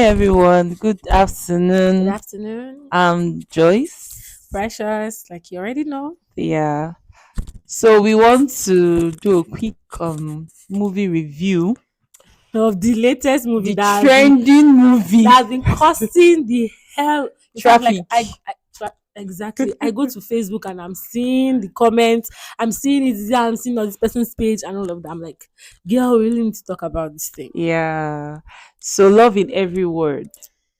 everyone. Good Good afternoon. afternoon, I'm Joyce. precious. Like you already know. Yeah. So we want to do a quick movie review. Of the latest movie The that has been trending movie causing the hell. In fact, like traffic. exactly. I go to Facebook and I'm seeing the comments. I'm seeing it there. I'm seeing on this person's page and all of that. I'm like, girl, we really need to talk about this thing. Yeah. So love in every word.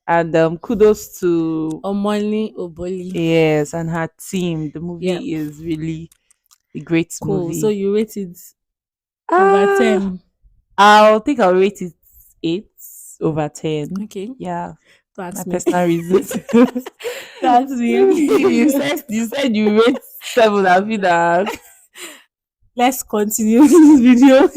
And kudos to Omoni Oboli. yes and her team. The Yeah, movie is really a great cool. So movie. you rate it over Ah, 10. I'll rate it 8/10. Okay, Yeah, my that's me. personal reasons. That's you me. said you said you rate 7. I feel that Let's continue this video.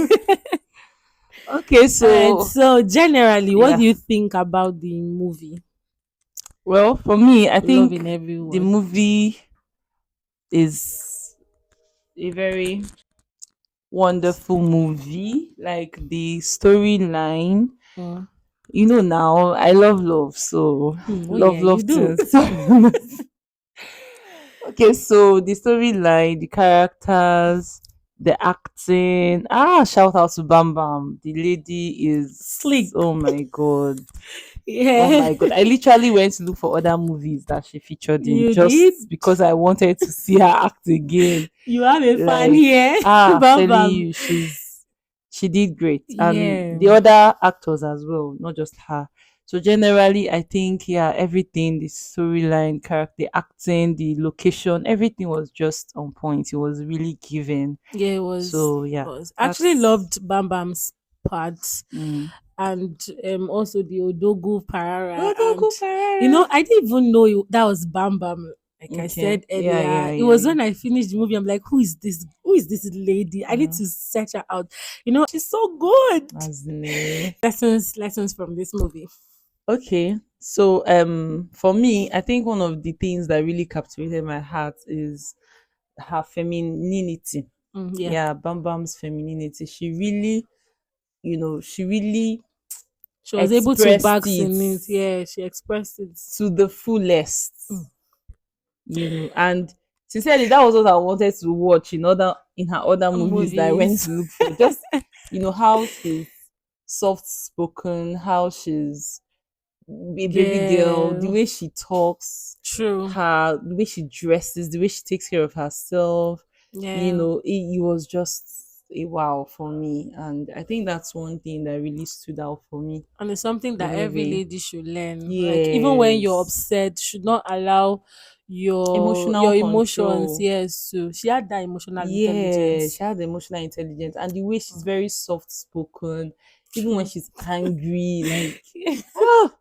okay. All right. So So generally, what yeah, do you think about the movie? well, for me, I Love think in every the word. movie is a very wonderful movie. Like the storyline, Mm. now I love love, so Oh yeah, love you do. things. Okay, so the storyline, the characters, the acting. Shout out to Bam Bam. The lady is, Sleek. oh my god. Oh Yeah, my god. I literally went to look for other movies that she featured in you did. just because I wanted to see her act again. You have a fan Like, here, Bam telling Bam. you, she did great. And Yeah. the other actors as well, not just her. So generally, I think yeah, everything, the storyline, character, the acting, the location, everything was just on point. It was really given. Yeah, it was. So yeah, Was actually that's loved Bam Bam's parts mm. and also the Odogu Parara and Odogu Ferrara. I didn't even know that was Bam Bam. Like I Okay. said Yeah, yeah, earlier, it yeah, was yeah. when I finished the movie. I'm like, who is this? Who is this lady? I need Yeah. to search her out. She's so good. As in, eh. Lessons from this movie. Okay. So for me, I think one of the things that really captivated my heart is her femininity. Yeah, Yeah, Bam Bam's femininity. She really she was able to expressed bask it in it. Yeah, she expressed it. to the fullest. Mm. And sincerely, that was what I wanted to watch in her other movies that I went Movies. to look for. Just how she's soft spoken, how she's a baby girl, the Yeah, way she talks, true. the way she dresses, the way she takes care of herself. Yeah. It was just a wow for me, and I think that's one thing that really stood out for me. And it's something The that every movie, lady should learn. Like even when you're yes, upset, you should not allow emotional your emotions. control. Yes, so she had that emotional Yeah, intelligence. she has emotional intelligence, and the way she's very soft spoken, even when True. she's angry, like oh,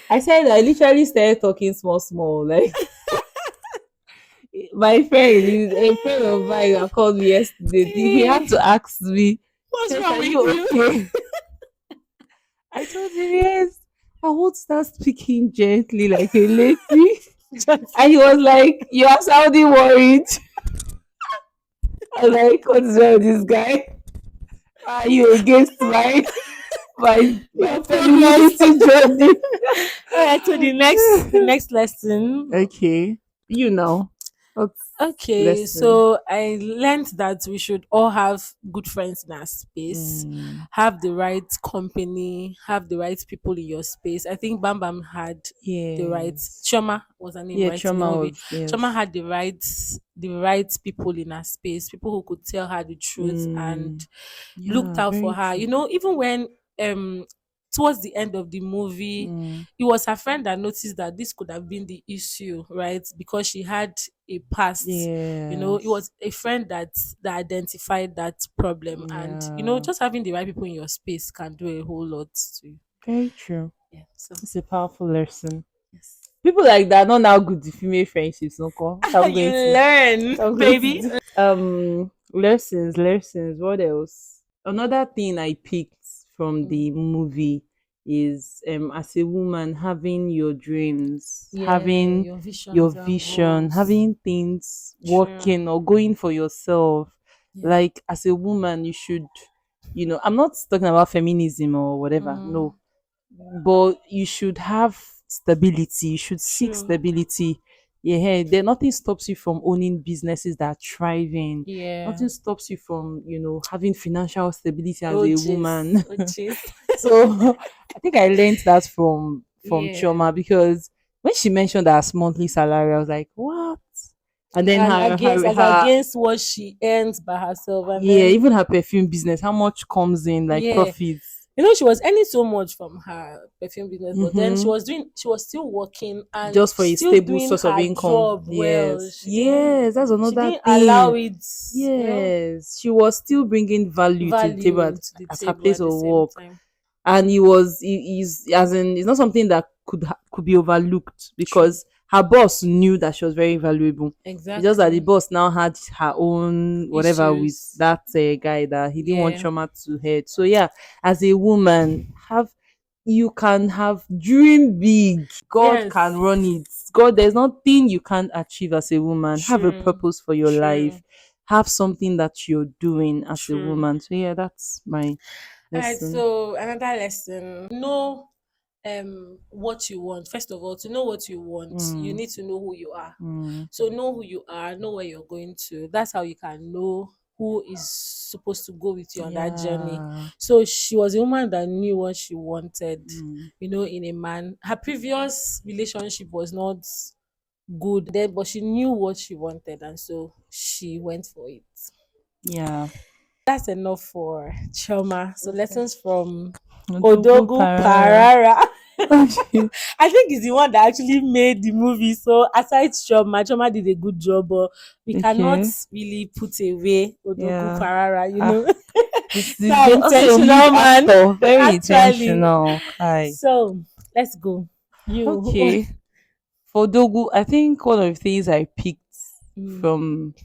I said I literally started talking small, small. Like my friend, a friend of mine that called me yesterday, he had to ask me, What's Chase, wrong are with you you? okay? I told him yes. I won't start speaking gently like a lady. Just And he was like, you are sounding worried. I was like, what's wrong with this guy? Are you against my your progress. femininity journey? All right, so the next lesson. Okay. What's Okay, lesson? so I learned that we should all have good friends in our space, Mm, have the right company, have the right people in your space. I think Bam Bam had the right. yes. Choma was her name, Yeah, right, in the trauma movie. was Choma yes. had the right people in her space, people who could tell her the truth and Mm, looked yeah, out for very her. true. Even when um towards the end of the movie, Mm, it was her friend that noticed that this could have been the issue, right? Because she had a past. It yes. was a friend that identified that problem, and Yeah. just having the right people in your space can do a whole lot to you. Very true. Yeah. So It's a powerful lesson. yes. People like that not now good the female friendships, no call. You learn, I'm going to baby. do. Lessons. What else? Another thing I picked from Mm. the movie is as a woman having your dreams, Yeah, having your your visions and vision, goals. having things True. working or going for yourself. Yeah. Like as a woman, you should, I'm not talking about feminism or whatever. Mm. No, but you should have stability. You should seek True. stability. Yeah, there nothing stops you from owning businesses that are thriving. Yeah. Nothing stops you from, having financial stability as Oh a jeez. woman. Oh jeez. So I think I learned that from Yeah. Chioma, because when she mentioned her monthly salary, I was like, what? And then And her against her as her against what she earns by herself, and yeah, then even her perfume business, how much comes in, like, yeah, profits. she was earning so much from her perfume business, but then Mm-hmm. she was still working and Just for a still stable doing source of her income. job well. Yes. Yes, that's She another didn't allow thing. it, Yes. She was still bringing value to the table value to the at her table place at the of same work. time. And he's, as in, it's not something that could be overlooked, True. because her boss knew that she was very valuable. It's just that the Exactly. boss now had her own whatever with Issues. that guy that he didn't want Yeah. Trauma to head. So yeah, as a woman, have you can have dream big. God can Yes. run it. God, there's nothing you can't achieve as a woman. Have a True. purpose for your life. True. Have something that you're doing as a True. woman. So yeah, that's my All right, lesson. so another lesson. Know what you want. First of all, to know what you want, you Mm, need to know who you are. mm, So know who you are, know where you're going to. That's how you can know who is supposed to go with you on that journey. yeah. So she was a woman that knew what she wanted, Mm, in a man. Her previous relationship was not good then, but she knew what she wanted, and so she went for it. yeah. That's enough for Choma. So Okay. lessons from Odogu Odogu Parara. Parara. Okay. I think he's the one that actually made the movie. So aside Choma, Choma did a good job, but we cannot Okay. really put away Odogu Yeah. Parara, Ah, So it's also your lead intentional man, actor. Very actually. intentional. Kai. So let's go. You. Okay. For Dogu, I think one of the things I picked Mm, from,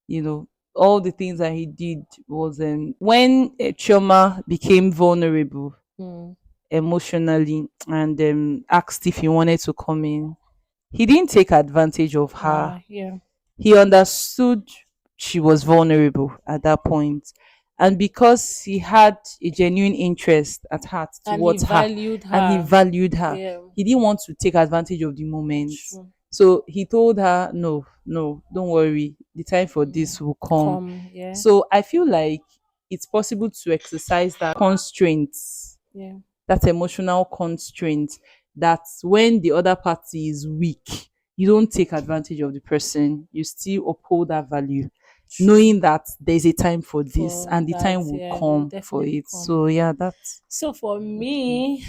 you know, all the things that he did was, when Chioma became vulnerable mm. emotionally, and asked if he wanted to come in. He didn't take advantage of her. Yeah. He understood she was vulnerable at that point. And because he had a genuine interest at heart And he towards her, valued and he her. valued her, Yeah. he didn't want to take advantage of the moment. True. So he told her, no, no, don't worry. The time for this will come. Come. Yeah. So I feel like it's possible to exercise that constraints, Yeah. that emotional constraint, that when the other party is weak, you don't take advantage of the person. You still uphold that value, True. knowing that there's a time for this For and the that, time will yeah, will come for definitely it. come. So yeah, that's So for me. me,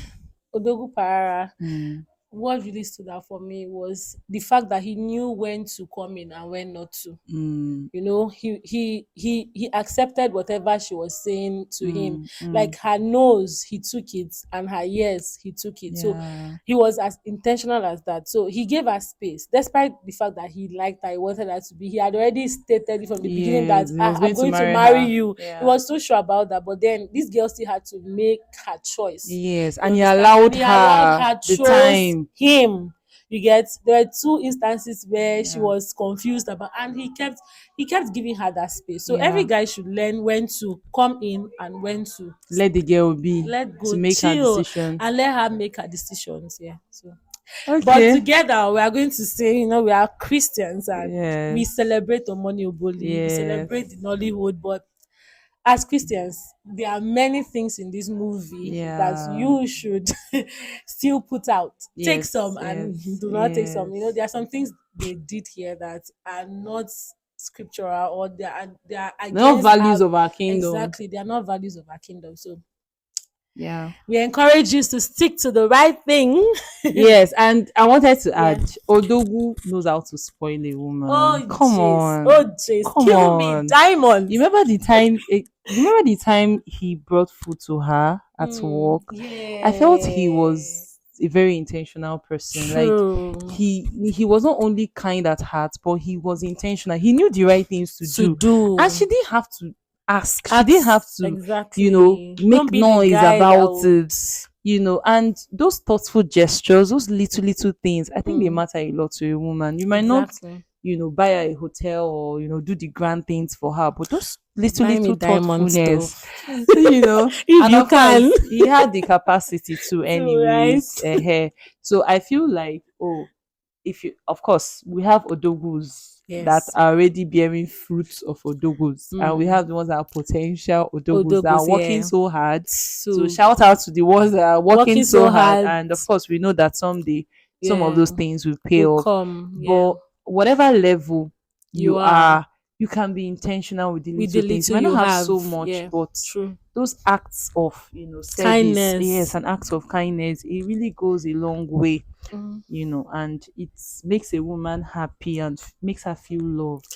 Odogu Parara, Mm, what really stood out for me was the fact that he knew when to come in and when not to. mm, He accepted whatever she was saying to him. mm, mm. Like her nose, he took it, and her yes, he took it. So Yeah. he was as intentional as that. So he gave her space, despite the fact that he liked her, he wanted her to be. He had already stated it from the beginning that Yes, he was I'm going to going to marry marry her. you. He Yeah. was so sure about that, but then this girl still had to make her choice. Yes, You and he understand? And allowed he allowed her her the chose time. him. You get, there were two instances where she Yeah. was confused about, and he kept giving her that space. So every Yeah. guy should learn when to come in and when to Let the girl be let to go, make her chill, decision. and let her make her decisions. Yeah. So, but Okay. together we are going to say, we are Christians and we Yes. celebrate Omoni Oboli, we celebrate the Yes. Nollywood, but as Christians, there are many things in this movie that Yeah. you should still put out. Take some Yes. and Yes. do not take some. There are Yes. some things they did here that are not scriptural, or they are No against values our, of our kingdom. exactly, they are not values of our kingdom. So Yeah. we encourage you to stick to the right thing. Yes, and I wanted to Yeah. add, Odogu knows how to spoil a Oh woman. Come jeez. on. Oh jeez. Come Kill me, on. diamond. You remember the time he brought food to her at work? I felt he Yeah. was a very intentional person. Like, True. he was not only kind at heart, but he was intentional. He knew the right things to To do. And do. she didn't have to ask. She didn't have Acts to, exactly. make Don't be the noise guy that about would. it. And those thoughtful gestures, those little things, I think they Mm, matter a lot to a woman. You might not exactly. buy her a hotel or do the grand things for her, but those little Buy me little diamond thoughtfulness, stuff. If and you of can. course he had the capacity to So, right. anyways. So I feel like, oh, if you of course we have odogus that Yes. are already bearing fruits of odogus, and we Mm. have the ones that are potential odogus that are Odogos, working yeah. so hard. So So shout out to the ones that are working working so so hard, hard, and of course we know that someday some of yeah, those things will pay will off. come, yeah. But whatever level You you are are, you can be intentional with the with little the things. You little might you not have have, so much, yeah. but True. those acts of service, yes, Kindness. an act of kindness, it really goes a long way, Mm. and it makes a woman happy and makes her feel loved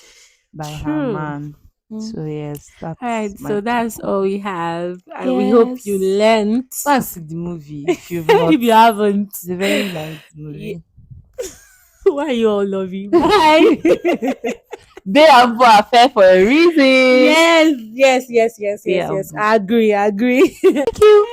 by her True. man. Mm. So yes, All that's right, my so that's take. all we have, and we hope you Yes. learned. Go and see the movie if you've not. If you haven't, It's a very nice ye- movie. why you all love you? Bye. They and Bo are fair for a reason. Yes, yes, yes, yes, They yes, and yes. Bo. I agree. I agree. Thank you.